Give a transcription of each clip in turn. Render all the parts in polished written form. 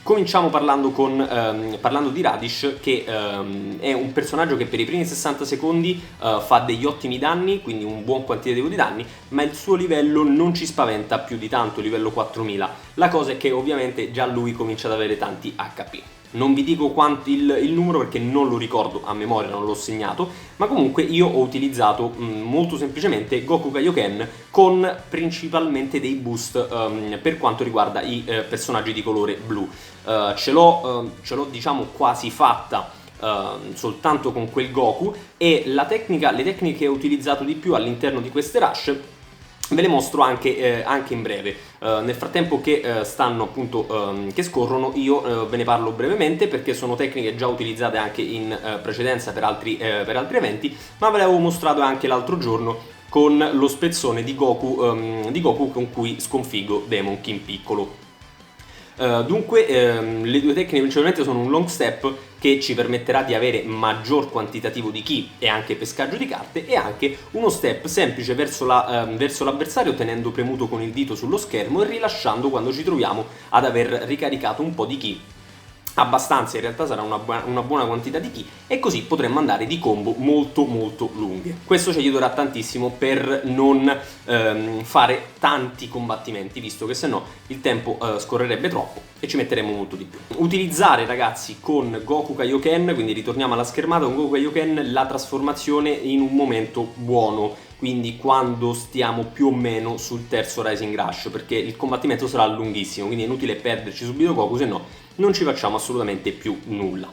Cominciamo parlando di Radish, che è un personaggio che per i primi 60 secondi fa degli ottimi danni, quindi un buon quantitativo di danni, ma il suo livello non ci spaventa più di tanto, livello 4000. La cosa è che ovviamente già lui comincia ad avere tanti HP. Non vi dico il numero perché non lo ricordo a memoria, non l'ho segnato, ma comunque io ho utilizzato molto semplicemente Goku Kaioken con principalmente dei boost per quanto riguarda i personaggi di colore blu. Ce l'ho diciamo quasi fatta soltanto con quel Goku, e le tecniche che ho utilizzato di più all'interno di queste rush ve le mostro anche in breve. Nel frattempo che stanno appunto che scorrono, io ve ne parlo brevemente perché sono tecniche già utilizzate anche in precedenza per altri eventi, ma ve le avevo mostrato anche l'altro giorno con lo spezzone di Goku con cui sconfiggo Demon King piccolo. Dunque le due tecniche principalmente sono un long step che ci permetterà di avere maggior quantitativo di ki e anche pescaggio di carte, e anche uno step semplice verso l'avversario tenendo premuto con il dito sullo schermo e rilasciando quando ci troviamo ad aver ricaricato un po' di ki. Abbastanza, in realtà sarà una buona quantità di ki, e così potremmo andare di combo molto lunghe. Questo ci aiuterà tantissimo per non fare tanti combattimenti, visto che sennò il tempo scorrerebbe troppo e ci metteremo molto di più. Utilizzare, ragazzi, con Goku Kaioken, quindi ritorniamo alla schermata, con Goku Kaioken la trasformazione in un momento buono, quindi quando stiamo più o meno sul terzo Rising Rush, perché il combattimento sarà lunghissimo, quindi è inutile perderci subito Goku, se no non ci facciamo assolutamente più nulla.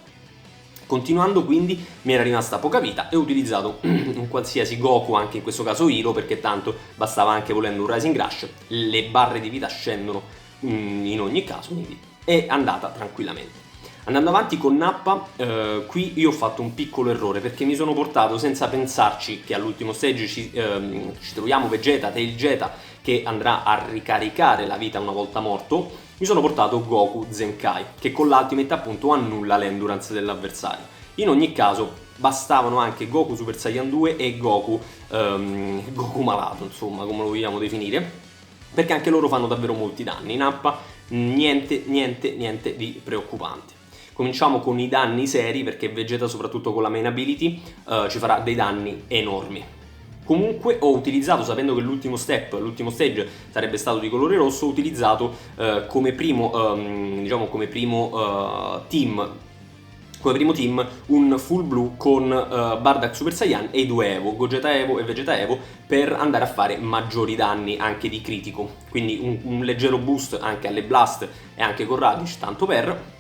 Continuando, quindi, mi era rimasta poca vita e ho utilizzato un qualsiasi Goku, anche in questo caso Hiro, perché tanto bastava anche volendo un Rising Rush, le barre di vita scendono in ogni caso, quindi è andata tranquillamente. Andando avanti con Nappa, qui io ho fatto un piccolo errore perché mi sono portato, senza pensarci che all'ultimo stage ci troviamo Tail Vegeta che andrà a ricaricare la vita una volta morto. Mi sono portato Goku Zenkai, che con l'ultimate appunto annulla l'endurance dell'avversario. In ogni caso bastavano anche Goku Super Saiyan 2 e Goku malato, insomma, come lo vogliamo definire, perché anche loro fanno davvero molti danni. Nappa niente di preoccupante. Cominciamo con i danni seri, perché Vegeta, soprattutto con la main ability, ci farà dei danni enormi. Comunque ho utilizzato, sapendo che l'ultimo stage sarebbe stato di colore rosso, ho utilizzato come primo team un full blu con Bardock Super Saiyan e i due Evo, Gogeta Evo e Vegeta Evo, per andare a fare maggiori danni anche di critico. Quindi un leggero boost anche alle blast e anche con Radish, tanto per.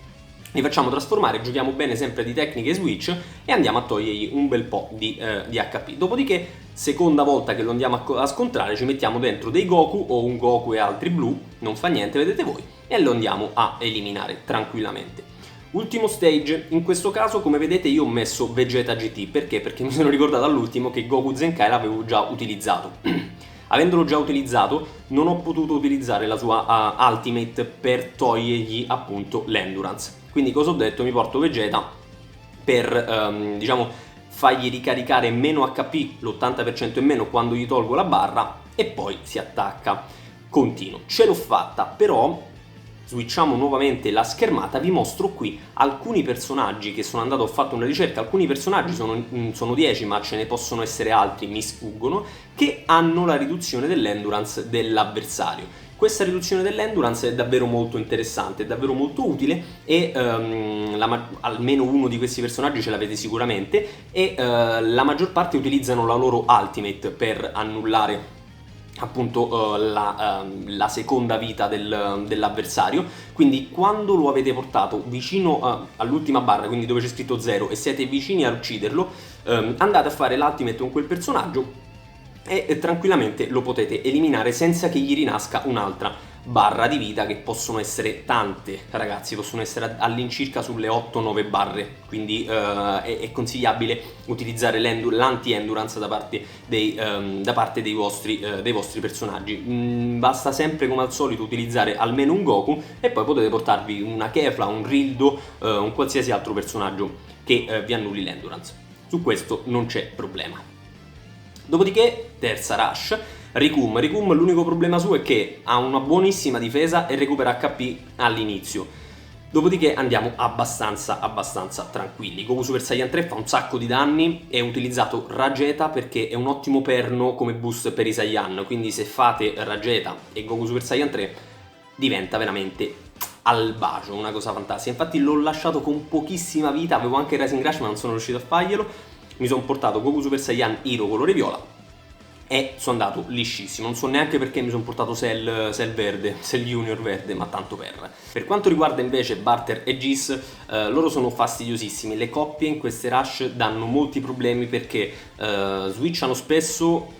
Li facciamo trasformare, giochiamo bene sempre di tecniche switch e andiamo a togliergli un bel po' di HP. Dopodiché, seconda volta che lo andiamo a scontrare, ci mettiamo dentro dei Goku o un Goku e altri blu, non fa niente, vedete voi, e lo andiamo a eliminare tranquillamente. Ultimo stage, in questo caso come vedete io ho messo Vegeta GT, perché? Perché mi sono ricordato all'ultimo che Goku Zenkai l'avevo già utilizzato. Avendolo già utilizzato, non ho potuto utilizzare la sua ultimate per togliergli appunto l'endurance. Quindi cosa ho detto? Mi porto Vegeta per fargli ricaricare meno HP, l'80% in meno quando gli tolgo la barra, e poi si attacca. Continuo. Ce l'ho fatta, però switchiamo nuovamente la schermata, vi mostro qui alcuni personaggi che sono andato, ho fatto una ricerca, alcuni personaggi sono 10, ma ce ne possono essere altri, mi sfuggono, che hanno la riduzione dell'endurance dell'avversario. Questa riduzione dell'endurance è davvero molto interessante, è davvero molto utile, e almeno uno di questi personaggi ce l'avete sicuramente, e la maggior parte utilizzano la loro ultimate per annullare appunto la seconda vita dell'avversario. Quindi quando lo avete portato vicino all'ultima barra, quindi dove c'è scritto 0, e siete vicini a ucciderlo, andate a fare l'ultimate con quel personaggio e tranquillamente lo potete eliminare senza che gli rinasca un'altra barra di vita, che possono essere tante, ragazzi, possono essere all'incirca sulle 8-9 barre, quindi è consigliabile utilizzare l'anti-endurance da parte dei vostri personaggi. Basta sempre, come al solito, utilizzare almeno un Goku, e poi potete portarvi una Kefla, un Rildo, un qualsiasi altro personaggio che vi annulli l'endurance. Su questo non c'è problema. Dopodiché, terza rush, Rikum. L'unico problema suo è che ha una buonissima difesa e recupera HP all'inizio. Dopodiché andiamo abbastanza tranquilli. Goku Super Saiyan 3 fa un sacco di danni, è utilizzato Rageta perché è un ottimo perno come boost per i Saiyan, quindi se fate Rageta e Goku Super Saiyan 3 diventa veramente al bacio, una cosa fantastica. Infatti l'ho lasciato con pochissima vita, avevo anche Rising Rush ma non sono riuscito a farglielo, mi sono portato Goku Super Saiyan Hero colore viola e sono andato liscissimo. Non so neanche perché mi sono portato Cell verde, Cell Junior verde, ma tanto per. Per quanto riguarda invece Barter e Giz, loro sono fastidiosissimi. Le coppie in queste rush danno molti problemi perché switchano spesso,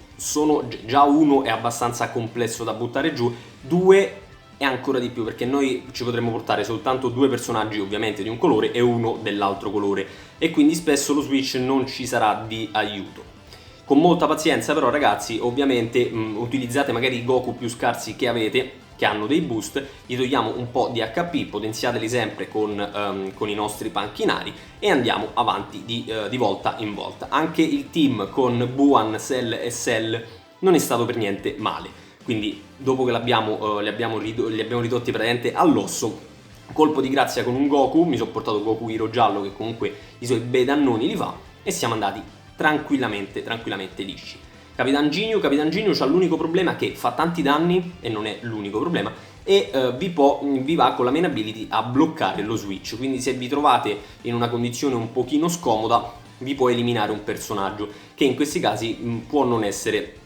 già uno è abbastanza complesso da buttare giù, due è ancora di più perché noi ci potremmo portare soltanto due personaggi ovviamente di un colore e uno dell'altro colore e quindi spesso lo switch non ci sarà di aiuto. Con molta pazienza però ragazzi, ovviamente utilizzate magari i Goku più scarsi che avete, che hanno dei boost, gli togliamo un po' di HP, potenziateli sempre con i nostri panchinari e andiamo avanti di volta in volta. Anche il team con Buan, Cell e Cell non è stato per niente male, quindi dopo che li abbiamo ridotti praticamente all'osso, colpo di grazia con un Goku, mi sono portato Goku Hero giallo che comunque i suoi bei dannoni li fa e siamo andati tranquillamente lisci. Capitan Ginyu c'ha l'unico problema che fa tanti danni, e non è l'unico problema, e vi va con la main ability a bloccare lo switch, quindi se vi trovate in una condizione un pochino scomoda vi può eliminare un personaggio, che in questi casi può non essere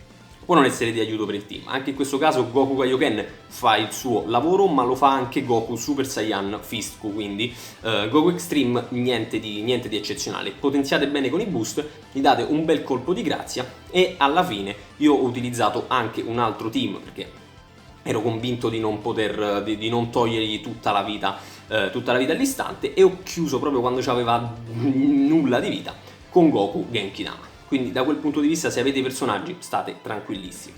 di aiuto per il team. Anche in questo caso Goku Kaioken fa il suo lavoro, ma lo fa anche Goku Super Saiyan Fistku, quindi Goku Extreme niente di eccezionale. Potenziate bene con i boost, gli date un bel colpo di grazia e alla fine io ho utilizzato anche un altro team perché ero convinto di non togliergli tutta la vita all'istante e ho chiuso proprio quando c'aveva nulla di vita con Goku Genkidama. Quindi da quel punto di vista, se avete i personaggi, state tranquillissimi.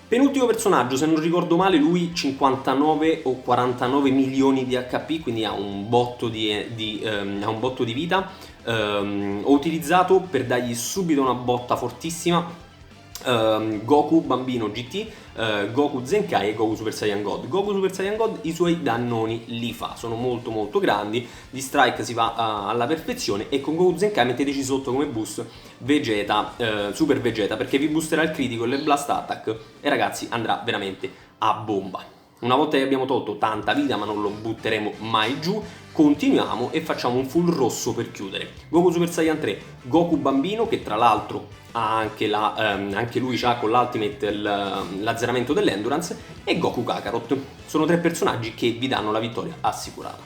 Penultimo personaggio, se non ricordo male, lui 59 o 49 milioni di HP, quindi ha un botto di vita. Ho utilizzato per dargli subito una botta fortissima Goku Bambino GT, Goku Zenkai e Goku Super Saiyan God. Goku Super Saiyan God i suoi dannoni li fa, sono molto grandi, di strike si va alla perfezione e con Goku Zenkai metteteci sotto come boost Vegeta, Super Vegeta, perché vi boosterà il critico e il blast attack e ragazzi andrà veramente a bomba. Una volta che abbiamo tolto tanta vita, ma non lo butteremo mai giù, continuiamo e facciamo un full rosso per chiudere. Goku Super Saiyan 3, Goku Bambino, che tra l'altro ha anche lui c'ha con l'ultimate l'azzeramento dell'endurance, e Goku Kakarot. Sono tre personaggi che vi danno la vittoria assicurata.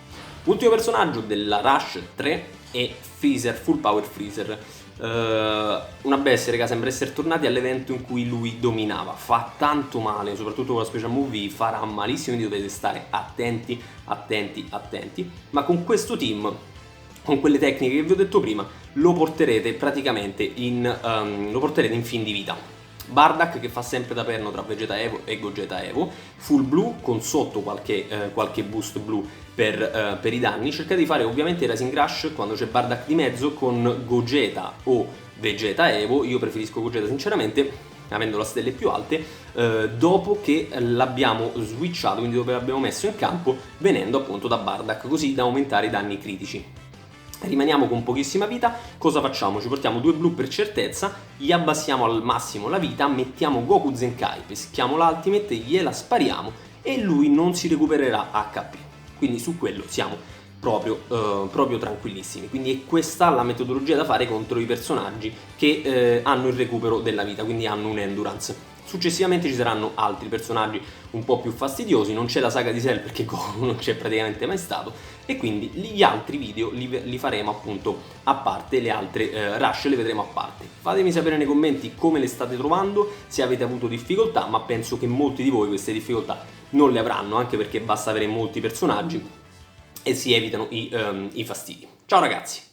Ultimo personaggio della Rush 3 è Freezer, Full Power Freezer. Una bestia, raga, sembra essere tornati all'evento in cui lui dominava. Fa tanto male, soprattutto con la special move farà malissimo, quindi dovete stare attenti. Ma con questo team, con quelle tecniche che vi ho detto prima, lo porterete praticamente in fin di vita. Bardock che fa sempre da perno tra Vegeta Evo e Gogeta Evo, full blu con sotto qualche boost blu per i danni. Cercate di fare ovviamente Rising Rush quando c'è Bardock di mezzo con Gogeta o Vegeta Evo. Io preferisco Gogeta sinceramente, avendo le stelle più alte, dopo che l'abbiamo switchato, quindi dopo che l'abbiamo messo in campo, venendo appunto da Bardock, così da aumentare i danni critici. Rimaniamo con pochissima vita, cosa facciamo? Ci portiamo due blu per certezza, gli abbassiamo al massimo la vita, mettiamo Goku Zenkai, peschiamo l'ultimate, gliela spariamo e lui non si recupererà HP. Quindi su quello siamo proprio tranquillissimi. Quindi è questa la metodologia da fare contro i personaggi che hanno il recupero della vita, quindi hanno un endurance. Successivamente ci saranno altri personaggi un po' più fastidiosi, non c'è la saga di Cell perché Goku non c'è praticamente mai stato e quindi gli altri video li faremo appunto a parte, le altre rush le vedremo a parte. Fatemi sapere nei commenti come le state trovando, se avete avuto difficoltà, ma penso che molti di voi queste difficoltà non le avranno, anche perché basta avere molti personaggi e si evitano i fastidi. Ciao ragazzi!